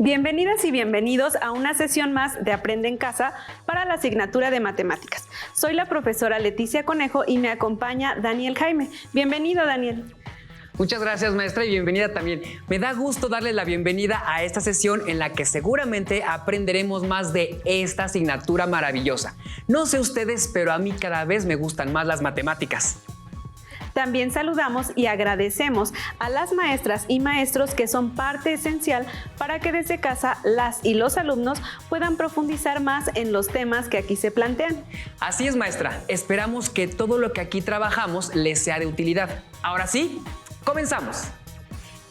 Bienvenidas y bienvenidos a una sesión más de Aprende en Casa para la asignatura de Matemáticas. Soy la profesora Leticia Conejo y me acompaña Daniel Jaime. Bienvenido, Daniel. Muchas gracias, maestra, y bienvenida también. Me da gusto darles la bienvenida a esta sesión en la que seguramente aprenderemos más de esta asignatura maravillosa. No sé ustedes, pero a mí cada vez me gustan más las matemáticas. También saludamos y agradecemos a las maestras y maestros que son parte esencial para que desde casa las y los alumnos puedan profundizar más en los temas que aquí se plantean. Así es, maestra. Esperamos que todo lo que aquí trabajamos les sea de utilidad. Ahora sí, comenzamos.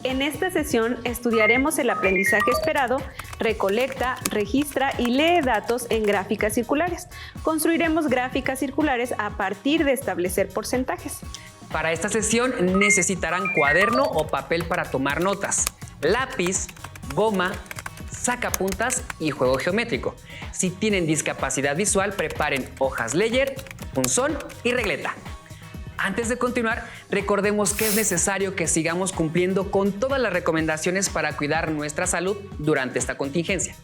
En esta sesión estudiaremos el aprendizaje esperado, recolecta, registra y lee datos en gráficas circulares. Construiremos gráficas circulares a partir de establecer porcentajes. Para esta sesión necesitarán cuaderno o papel para tomar notas, lápiz, goma, sacapuntas y juego geométrico. Si tienen discapacidad visual, preparen hojas Ledger, punzón y regleta. Antes de continuar, recordemos que es necesario que sigamos cumpliendo con todas las recomendaciones para cuidar nuestra salud durante esta contingencia.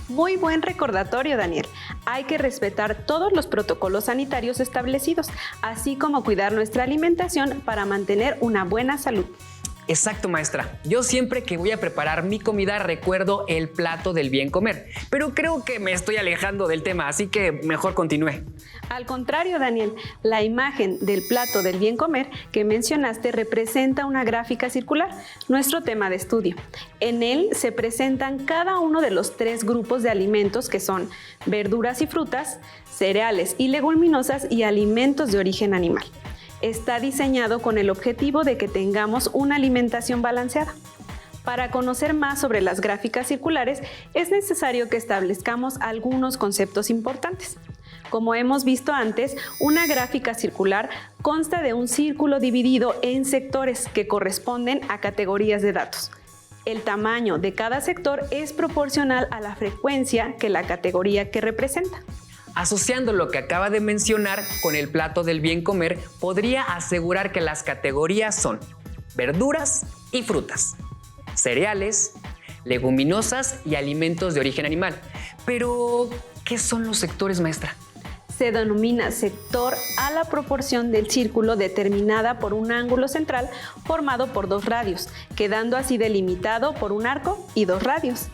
Muy buen recordatorio, Daniel. Hay que respetar todos los protocolos sanitarios establecidos, así como cuidar nuestra alimentación para mantener una buena salud. Exacto, maestra. Yo siempre que voy a preparar mi comida recuerdo el plato del bien comer, pero creo que me estoy alejando del tema, así que mejor continúe. Al contrario, Daniel, la imagen del plato del bien comer que mencionaste representa una gráfica circular, nuestro tema de estudio. En él se presentan cada uno de los 3 grupos de alimentos que son verduras y frutas, cereales y leguminosas y alimentos de origen animal. Está diseñado con el objetivo de que tengamos una alimentación balanceada. Para conocer más sobre las gráficas circulares, es necesario que establezcamos algunos conceptos importantes. Como hemos visto antes, una gráfica circular consta de un círculo dividido en sectores que corresponden a categorías de datos. El tamaño de cada sector es proporcional a la frecuencia que la categoría que representa. Asociando lo que acaba de mencionar con el plato del bien comer, podría asegurar que las categorías son verduras y frutas, cereales, leguminosas y alimentos de origen animal. Pero, ¿qué son los sectores, maestra? Se denomina sector a la proporción del círculo determinada por un ángulo central formado por 2 radios, quedando así delimitado por un arco y 2 radios.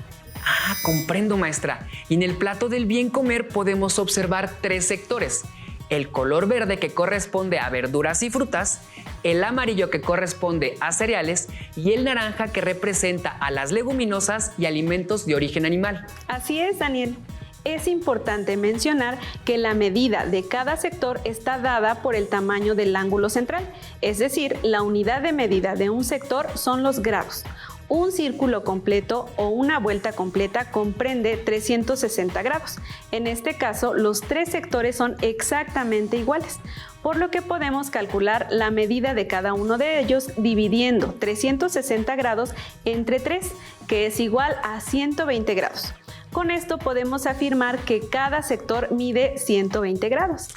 Ah, comprendo, maestra. Y en el plato del bien comer podemos observar 3 sectores. El color verde que corresponde a verduras y frutas, el amarillo que corresponde a cereales y el naranja que representa a las leguminosas y alimentos de origen animal. Así es, Daniel. Es importante mencionar que la medida de cada sector está dada por el tamaño del ángulo central, es decir, la unidad de medida de un sector son los grados. Un círculo completo o una vuelta completa comprende 360 grados. En este caso, los 3 sectores son exactamente iguales, por lo que podemos calcular la medida de cada uno de ellos dividiendo 360 grados entre 3, que es igual a 120 grados. Con esto podemos afirmar que cada sector mide 120 grados.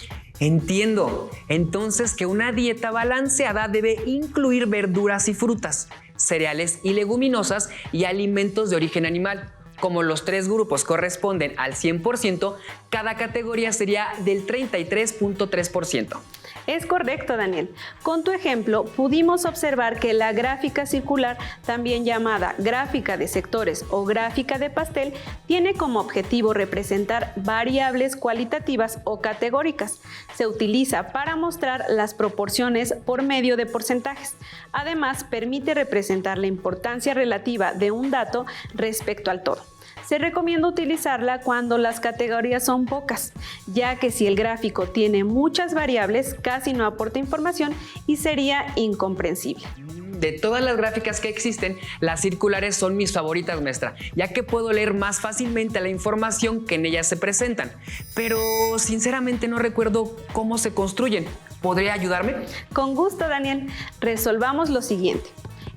Entiendo. Entonces que una dieta balanceada debe incluir verduras y frutas, cereales y leguminosas y alimentos de origen animal. Como los 3 grupos corresponden al 100%, cada categoría sería del 33.3%. Es correcto, Daniel. Con tu ejemplo, pudimos observar que la gráfica circular, también llamada gráfica de sectores o gráfica de pastel, tiene como objetivo representar variables cualitativas o categóricas. Se utiliza para mostrar las proporciones por medio de porcentajes. Además, permite representar la importancia relativa de un dato respecto al todo. Se recomienda utilizarla cuando las categorías son pocas, ya que si el gráfico tiene muchas variables, casi no aporta información y sería incomprensible. De todas las gráficas que existen, las circulares son mis favoritas, maestra, ya que puedo leer más fácilmente la información que en ellas se presentan. Pero sinceramente no recuerdo cómo se construyen. ¿Podría ayudarme? Con gusto, Daniel. Resolvamos lo siguiente.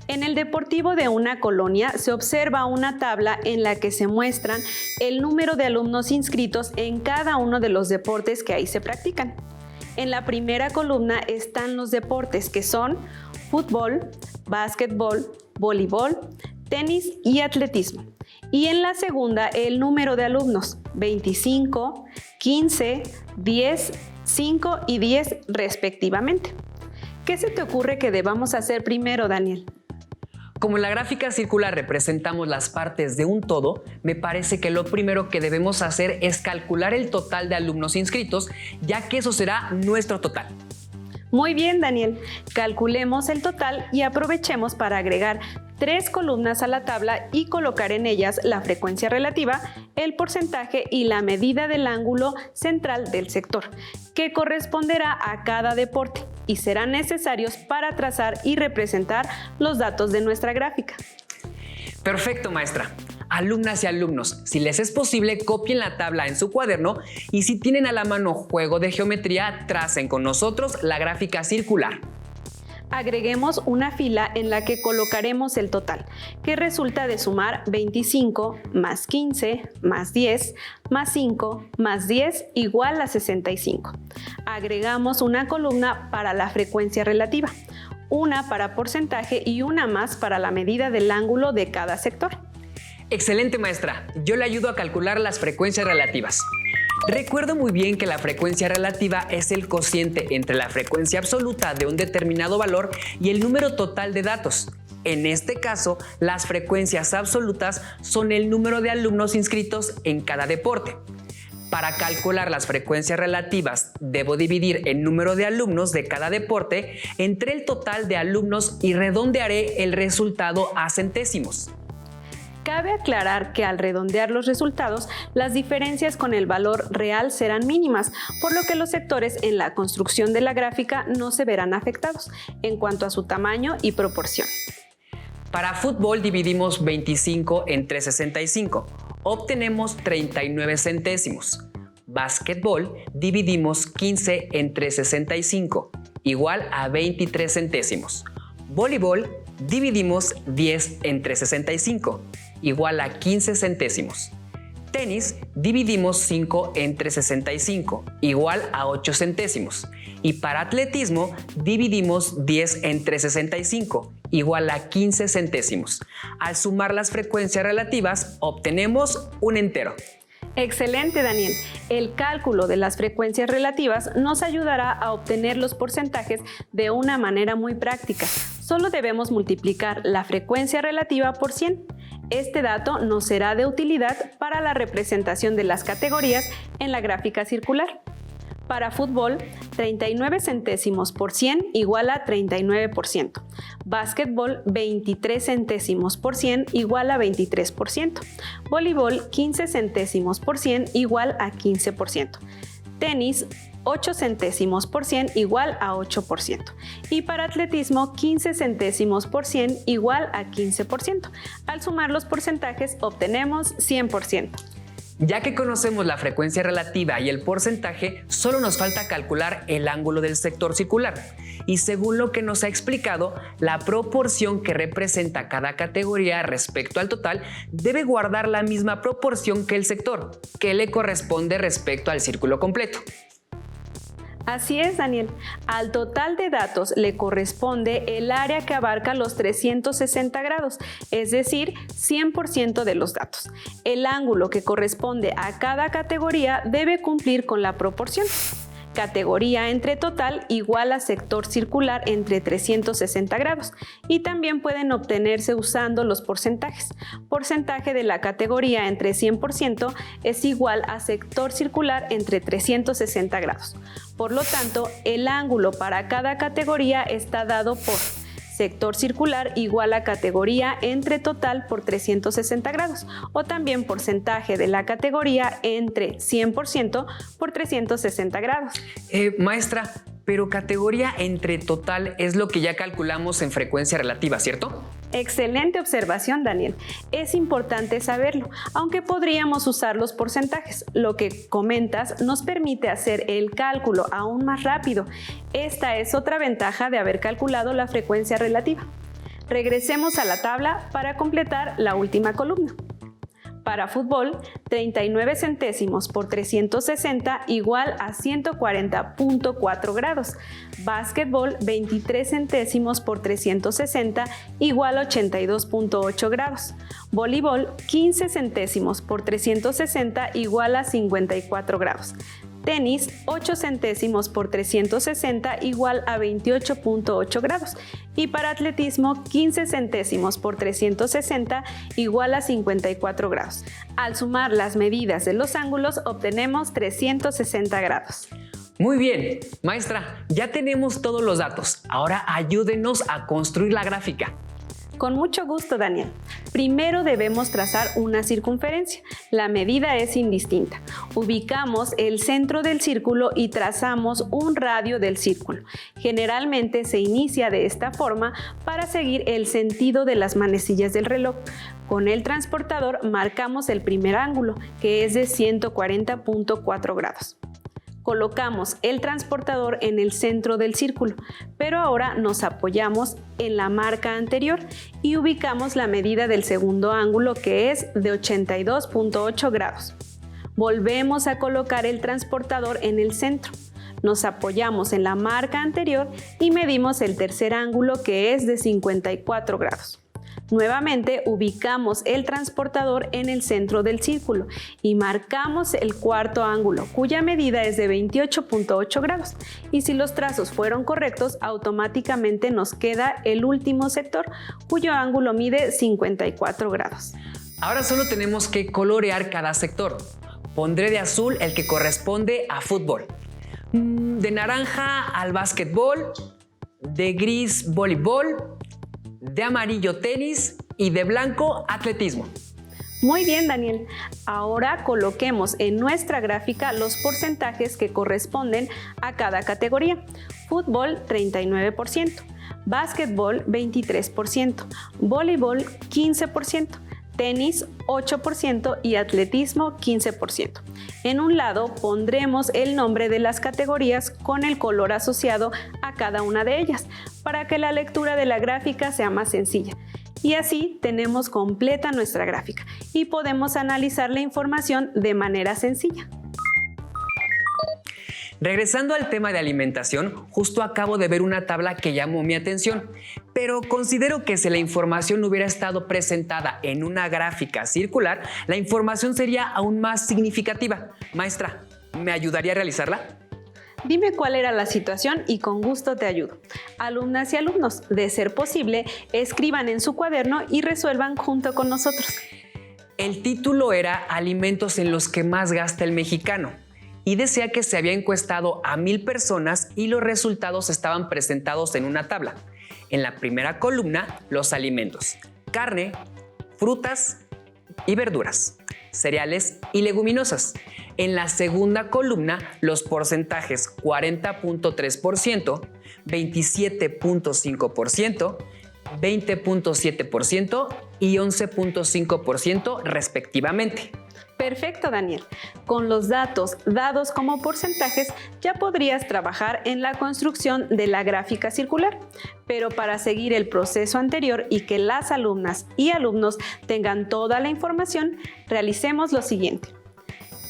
En el deportivo de una colonia se observa una tabla en la que se muestran el número de alumnos inscritos en cada uno de los deportes que ahí se practican. En la primera columna están los deportes que son fútbol, básquetbol, voleibol, tenis y atletismo. y en la segunda el número de alumnos, 25, 15, 10, 5 y 10 respectivamente. ¿Qué se te ocurre que debamos hacer primero, Daniel? Como en la gráfica circular representamos las partes de un todo, me parece que lo primero que debemos hacer es calcular el total de alumnos inscritos, ya que eso será nuestro total. Muy bien, Daniel. Calculemos el total y aprovechemos para agregar 3 columnas a la tabla y colocar en ellas la frecuencia relativa, el porcentaje y la medida del ángulo central del sector, que corresponderá a cada deporte y serán necesarios para trazar y representar los datos de nuestra gráfica. Perfecto, maestra. Alumnas y alumnos, si les es posible, copien la tabla en su cuaderno y si tienen a la mano juego de geometría, tracen con nosotros la gráfica circular. Agreguemos una fila en la que colocaremos el total, que resulta de sumar 25 más 15 más 10 más 5 más 10 igual a 65. Agregamos una columna para la frecuencia relativa, una para porcentaje y una más para la medida del ángulo de cada sector. Excelente, maestra. Yo le ayudo a calcular las frecuencias relativas. Recuerdo muy bien que la frecuencia relativa es el cociente entre la frecuencia absoluta de un determinado valor y el número total de datos. En este caso, las frecuencias absolutas son el número de alumnos inscritos en cada deporte. Para calcular las frecuencias relativas, debo dividir el número de alumnos de cada deporte entre el total de alumnos y redondearé el resultado a centésimos. Cabe aclarar que al redondear los resultados, las diferencias con el valor real serán mínimas, por lo que los sectores en la construcción de la gráfica no se verán afectados en cuanto a su tamaño y proporción. Para fútbol dividimos 25 entre 65, obtenemos 39 centésimos. Básquetbol dividimos 15 entre 65, igual a 23 centésimos. Voleibol dividimos 10 entre 65, igual a 15 centésimos. Tenis dividimos 5 entre 65, igual a 8 centésimos. Y para atletismo dividimos 10 entre 65, igual a 15 centésimos. Al sumar las frecuencias relativas obtenemos un entero. Excelente, Daniel. El cálculo de las frecuencias relativas nos ayudará a obtener los porcentajes de una manera muy práctica. Solo debemos multiplicar la frecuencia relativa por 100. Este dato nos será de utilidad para la representación de las categorías en la gráfica circular. Para fútbol, 39 centésimos por 100 igual a 39%. Básquetbol, 23 centésimos por 100 igual a 23%. Voleibol, 15 centésimos por 100 igual a 15%. Tenis, 8 centésimos por 100 igual a 8%. Y para atletismo, 15 centésimos por 100 igual a 15%. Al sumar los porcentajes, obtenemos 100%. Ya que conocemos la frecuencia relativa y el porcentaje, solo nos falta calcular el ángulo del sector circular. Y según lo que nos ha explicado, la proporción que representa cada categoría respecto al total debe guardar la misma proporción que el sector, que le corresponde respecto al círculo completo. Así es, Daniel. Al total de datos le corresponde el área que abarca los 360 grados, es decir, 100% de los datos. El ángulo que corresponde a cada categoría debe cumplir con la proporción. Categoría entre total igual a sector circular entre 360 grados y también pueden obtenerse usando los porcentajes. Porcentaje de la categoría entre 100% es igual a sector circular entre 360 grados. Por lo tanto, el ángulo para cada categoría está dado por sector circular igual a categoría entre total por 360 grados o también porcentaje de la categoría entre 100% por 360 grados. Maestra, pero categoría entre total es lo que ya calculamos en frecuencia relativa, ¿cierto? Excelente observación, Daniel. Es importante saberlo, aunque podríamos usar los porcentajes. Lo que comentas nos permite hacer el cálculo aún más rápido. Esta es otra ventaja de haber calculado la frecuencia relativa. Regresemos a la tabla para completar la última columna. Para fútbol, 39 centésimos por 360 igual a 140.4 grados. Básquetbol, 23 centésimos por 360 igual a 82.8 grados. Voleibol, 15 centésimos por 360 igual a 54 grados. Tenis, 8 centésimos por 360 igual a 28.8 grados. Y para atletismo, 15 centésimos por 360 igual a 54 grados. Al sumar las medidas de los ángulos, obtenemos 360 grados. Muy bien, maestra, ya tenemos todos los datos. Ahora ayúdenos a construir la gráfica. Con mucho gusto, Daniel. Primero debemos trazar una circunferencia. La medida es indistinta. Ubicamos el centro del círculo y trazamos un radio del círculo. Generalmente se inicia de esta forma para seguir el sentido de las manecillas del reloj. Con el transportador marcamos el primer ángulo, que es de 140.4 grados. Colocamos el transportador en el centro del círculo, pero ahora nos apoyamos en la marca anterior y ubicamos la medida del segundo ángulo, que es de 82.8 grados. Volvemos a colocar el transportador en el centro. Nos apoyamos en la marca anterior y medimos el tercer ángulo, que es de 54 grados. Nuevamente ubicamos el transportador en el centro del círculo y marcamos el cuarto ángulo, cuya medida es de 28.8 grados. Y si los trazos fueron correctos, automáticamente nos queda el último sector, cuyo ángulo mide 54 grados. Ahora solo tenemos que colorear cada sector. Pondré de azul el que corresponde a fútbol, de naranja al básquetbol, de gris voleibol, de amarillo tenis y de blanco atletismo. Muy bien, Daniel. Ahora coloquemos en nuestra gráfica los porcentajes que corresponden a cada categoría. Fútbol, 39%, básquetbol, 23%, voleibol, 15%, tenis, 8% y atletismo, 15%. En un lado pondremos el nombre de las categorías con el color asociado a cada una de ellas, para que la lectura de la gráfica sea más sencilla. Y así tenemos completa nuestra gráfica y podemos analizar la información de manera sencilla. Regresando al tema de alimentación, justo acabo de ver una tabla que llamó mi atención, pero considero que si la información hubiera estado presentada en una gráfica circular, la información sería aún más significativa. Maestra, ¿me ayudaría a realizarla? Dime cuál era la situación y con gusto te ayudo. Alumnas y alumnos, de ser posible, escriban en su cuaderno y resuelvan junto con nosotros. El título era Alimentos en los que más gasta el mexicano y decía que se había encuestado a 1000 personas y los resultados estaban presentados en una tabla. En la primera columna, los alimentos: carne, frutas y verduras, cereales y leguminosas. En la segunda columna, los porcentajes: 40.3%, 27.5%, 20.7% y 11.5% respectivamente. Perfecto, Daniel. Con los datos dados como porcentajes ya podrías trabajar en la construcción de la gráfica circular. Pero para seguir el proceso anterior y que las alumnas y alumnos tengan toda la información, realicemos lo siguiente.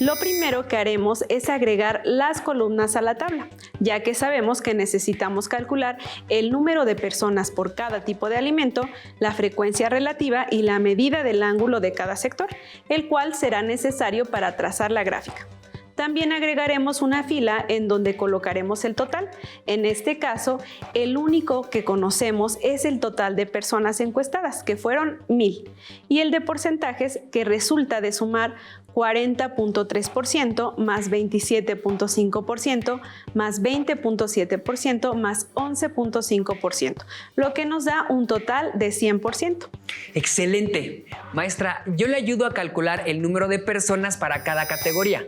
Lo primero que haremos es agregar las columnas a la tabla, ya que sabemos que necesitamos calcular el número de personas por cada tipo de alimento, la frecuencia relativa y la medida del ángulo de cada sector, el cual será necesario para trazar la gráfica. También agregaremos una fila en donde colocaremos el total. En este caso, el único que conocemos es el total de personas encuestadas, que fueron 1000, y el de porcentajes, que resulta de sumar 40.3% más 27.5% más 20.7% más 11.5%, lo que nos da un total de 100%. ¡Excelente! Maestra, yo le ayudo a calcular el número de personas para cada categoría.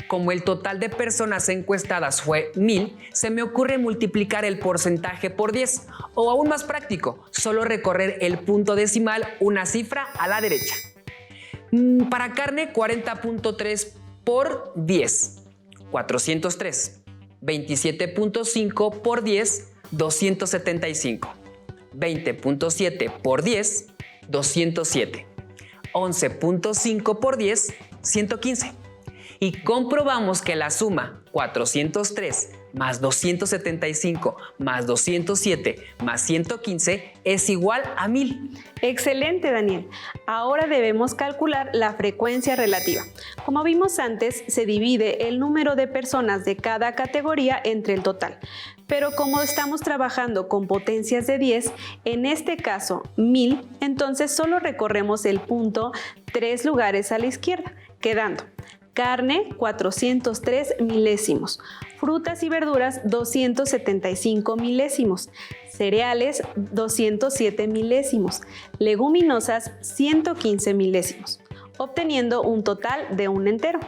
Como el total de personas encuestadas fue 1000, se me ocurre multiplicar el porcentaje por 10, o aún más práctico, solo recorrer el punto decimal una cifra a la derecha. Para carne, 40.3 por 10, 403. 27.5 por 10, 275. 20.7 por 10, 207. 11.5 por 10, 115. Y comprobamos que la suma 403 más 275 más 207 más 115 es igual a 1000. Excelente, Daniel. Ahora debemos calcular la frecuencia relativa. Como vimos antes, se divide el número de personas de cada categoría entre el total. Pero como estamos trabajando con potencias de 10, en este caso 1000, entonces solo recorremos el punto 3 lugares a la izquierda, quedando carne 403 milésimos, frutas y verduras 275 milésimos, cereales 207 milésimos, leguminosas 115 milésimos, obteniendo un total de un entero.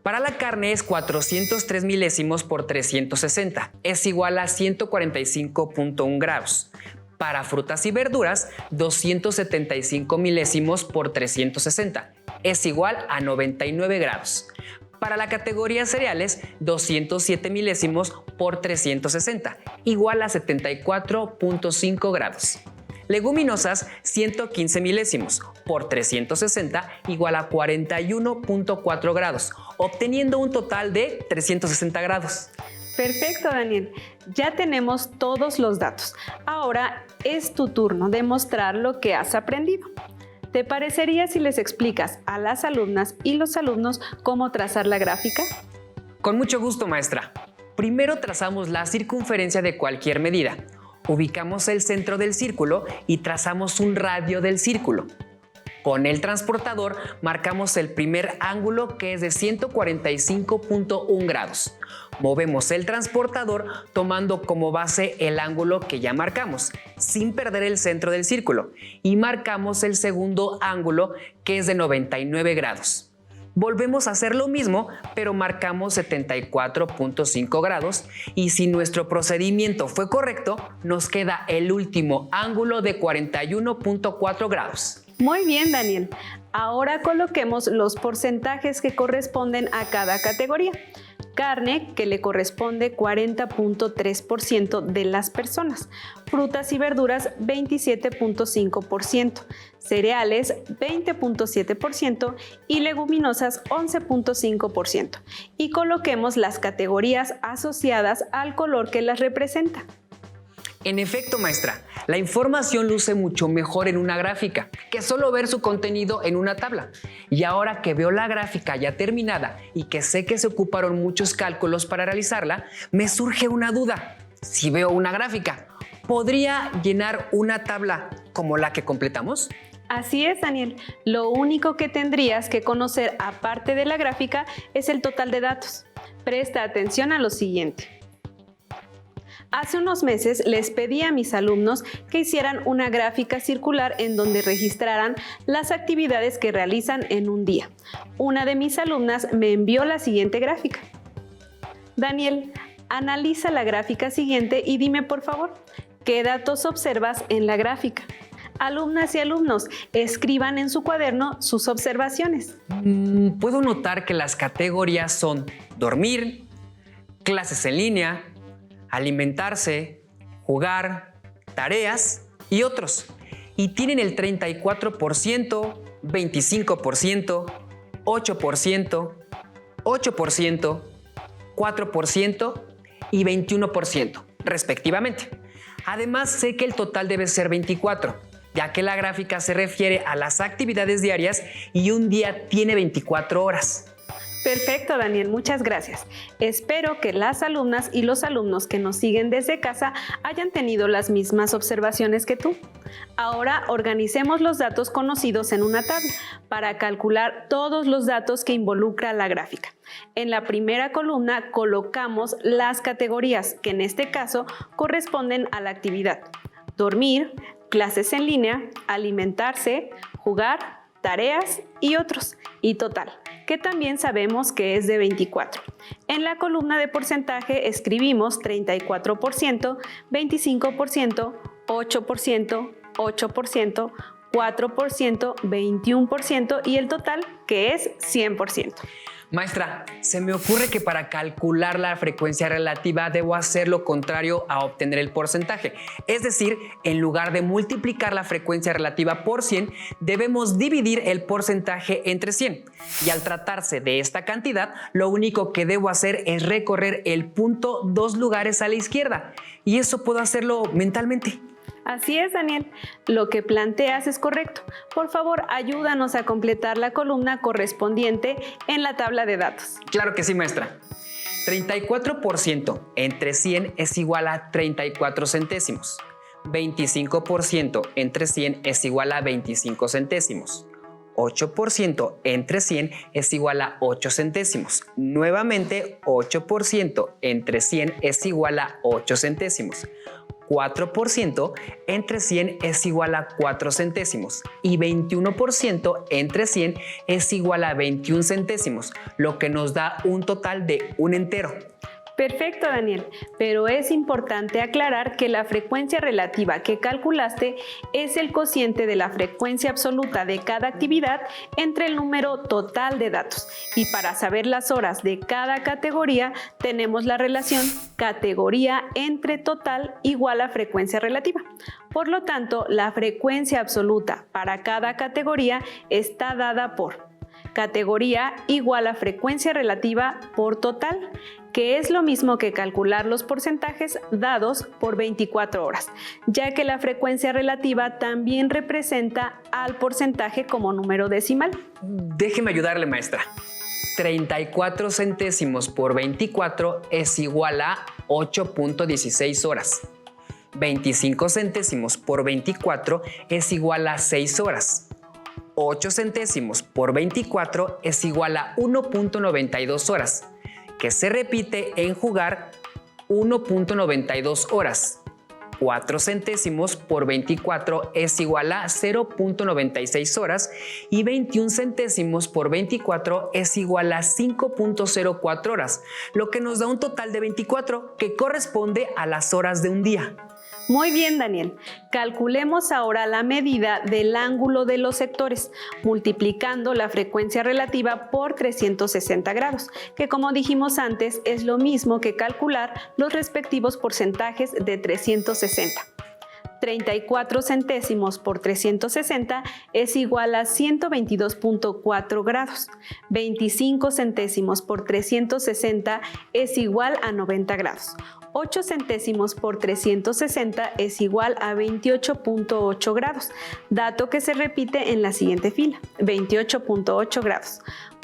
Para la carne es 403 milésimos por 360, es igual a 145.1 grados. Para frutas y verduras, 275 milésimos por 360, es igual a 99 grados. Para la categoría cereales, 207 milésimos por 360, igual a 74.5 grados. Leguminosas, 115 milésimos por 360, igual a 41.4 grados, obteniendo un total de 360 grados. Perfecto, Daniel. Ya tenemos todos los datos. Ahora es tu turno de mostrar lo que has aprendido. ¿Te parecería si les explicas a las alumnas y los alumnos cómo trazar la gráfica? Con mucho gusto, maestra. Primero trazamos la circunferencia de cualquier medida. Ubicamos el centro del círculo y trazamos un radio del círculo. Con el transportador marcamos el primer ángulo, que es de 145.1 grados. Movemos el transportador tomando como base el ángulo que ya marcamos, sin perder el centro del círculo, y marcamos el segundo ángulo, que es de 99 grados. Volvemos a hacer lo mismo, pero marcamos 74.5 grados, y si nuestro procedimiento fue correcto, nos queda el último ángulo de 41.4 grados. Muy bien, Daniel. Ahora coloquemos los porcentajes que corresponden a cada categoría. Carne, que le corresponde 40.3% de las personas. Frutas y verduras, 27.5%. Cereales, 20.7% y leguminosas, 11.5%. Y coloquemos las categorías asociadas al color que las representa. En efecto, maestra, la información luce mucho mejor en una gráfica que solo ver su contenido en una tabla. Y ahora que veo la gráfica ya terminada y que sé que se ocuparon muchos cálculos para realizarla, me surge una duda. Si veo una gráfica, ¿podría llenar una tabla como la que completamos? Así es, Daniel. Lo único que tendrías que conocer aparte de la gráfica es el total de datos. Presta atención a lo siguiente. Hace unos meses les pedí a mis alumnos que hicieran una gráfica circular en donde registraran las actividades que realizan en un día. Una de mis alumnas me envió la siguiente gráfica. Daniel, analiza la gráfica siguiente y dime por favor, ¿qué datos observas en la gráfica? Alumnas y alumnos, escriban en su cuaderno sus observaciones. Puedo notar que las categorías son dormir, clases en línea, alimentarse, jugar, tareas y otros. Y tienen el 34%, 25%, 8%, 8%, 4% y 21%, respectivamente. Además, sé que el total debe ser 24, ya que la gráfica se refiere a las actividades diarias y un día tiene 24 horas. Perfecto, Daniel, muchas gracias. Espero que las alumnas y los alumnos que nos siguen desde casa hayan tenido las mismas observaciones que tú. Ahora organicemos los datos conocidos en una tabla para calcular todos los datos que involucra la gráfica. En la primera columna colocamos las categorías que en este caso corresponden a la actividad: dormir, clases en línea, alimentarse, jugar, tareas y otros, y total, que también sabemos que es de 24. En la columna de porcentaje escribimos 34%, 25%, 8%, 8%, 4%, 21% y el total, que es 100%. Maestra, se me ocurre que para calcular la frecuencia relativa debo hacer lo contrario a obtener el porcentaje. Es decir, en lugar de multiplicar la frecuencia relativa por 100, debemos dividir el porcentaje entre 100. Y al tratarse de esta cantidad, lo único que debo hacer es recorrer el punto 2 lugares a la izquierda. Y eso puedo hacerlo mentalmente. Así es, Daniel. Lo que planteas es correcto. Por favor, ayúdanos a completar la columna correspondiente en la tabla de datos. Claro que sí, maestra. 34% entre 100 es igual a 34 centésimos. 25% entre 100 es igual a 25 centésimos. 8% entre 100 es igual a 8 centésimos. Nuevamente, 8% entre 100 es igual a 8 centésimos. 4% entre 100 es igual a 4 centésimos y 21% entre 100 es igual a 21 centésimos, lo que nos da un total de un entero. Perfecto, Daniel, pero es importante aclarar que la frecuencia relativa que calculaste es el cociente de la frecuencia absoluta de cada actividad entre el número total de datos. Y para saber las horas de cada categoría, tenemos la relación categoría entre total igual a frecuencia relativa. Por lo tanto, la frecuencia absoluta para cada categoría está dada por categoría igual a frecuencia relativa por total, que es lo mismo que calcular los porcentajes dados por 24 horas, ya que la frecuencia relativa también representa al porcentaje como número decimal. Déjeme ayudarle, maestra. 34 centésimos por 24 es igual a 8.16 horas. 25 centésimos por 24 es igual a 6 horas. 8 centésimos por 24 es igual a 1.92 horas, que se repite en jugar 1.92 horas. 4 centésimos por 24 es igual a 0.96 horas y 21 centésimos por 24 es igual a 5.04 horas, lo que nos da un total de 24, que corresponde a las horas de un día. Muy bien, Daniel. Calculemos ahora la medida del ángulo de los sectores, multiplicando la frecuencia relativa por 360 grados, que como dijimos antes es lo mismo que calcular los respectivos porcentajes de 360. 34 centésimos por 360 es igual a 122.4 grados. 25 centésimos por 360 es igual a 90 grados. 8 centésimos por 360 es igual a 28.8 grados, dato que se repite en la siguiente fila, 28.8 grados.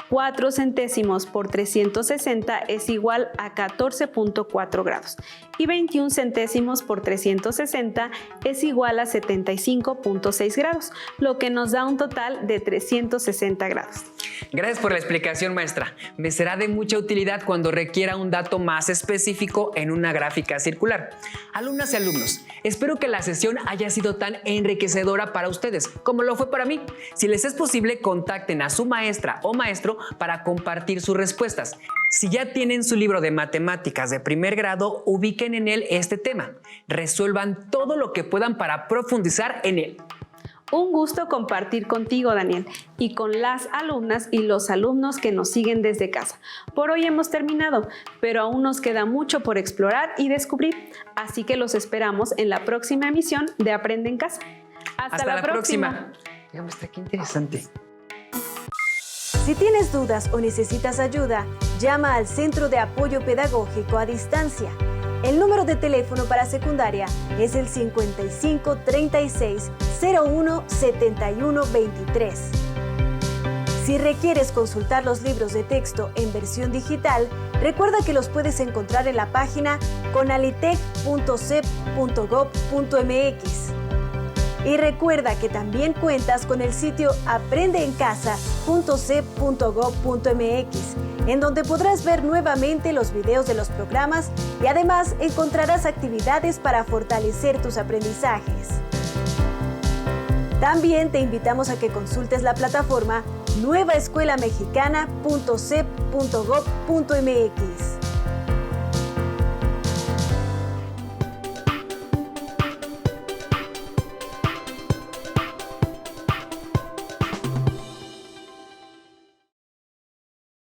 4 centésimos por 360 es igual a 14.4 grados y 21 centésimos por 360 es igual a 75.6 grados, lo que nos da un total de 360 grados. Gracias por la explicación, maestra. Me será de mucha utilidad cuando requiera un dato más específico en una gráfica circular. Alumnas y alumnos, espero que la sesión haya sido tan enriquecedora para ustedes como lo fue para mí. Si les es posible, contacten a su maestra o maestro para compartir sus respuestas. Si ya tienen su libro de matemáticas de primer grado, ubiquen en él este tema. Resuelvan todo lo que puedan para profundizar en él. Un gusto compartir contigo, Daniel, y con las alumnas y los alumnos que nos siguen desde casa. Por hoy hemos terminado, pero aún nos queda mucho por explorar y descubrir, así que los esperamos en la próxima emisión de Aprende en Casa. Hasta la próxima. Ya, maestra, qué interesante. Si tienes dudas o necesitas ayuda, llama al Centro de Apoyo Pedagógico a Distancia. El número de teléfono para secundaria es el 55 36 01 71 23. Si requieres consultar los libros de texto en versión digital, recuerda que los puedes encontrar en la página conalitec.cep.gov.mx. Y recuerda que también cuentas con el sitio aprendeencasa.cep.gov.mx, en donde podrás ver nuevamente los videos de los programas y además encontrarás actividades para fortalecer tus aprendizajes. También te invitamos a que consultes la plataforma nuevaescuelamexicana.cep.gov.mx.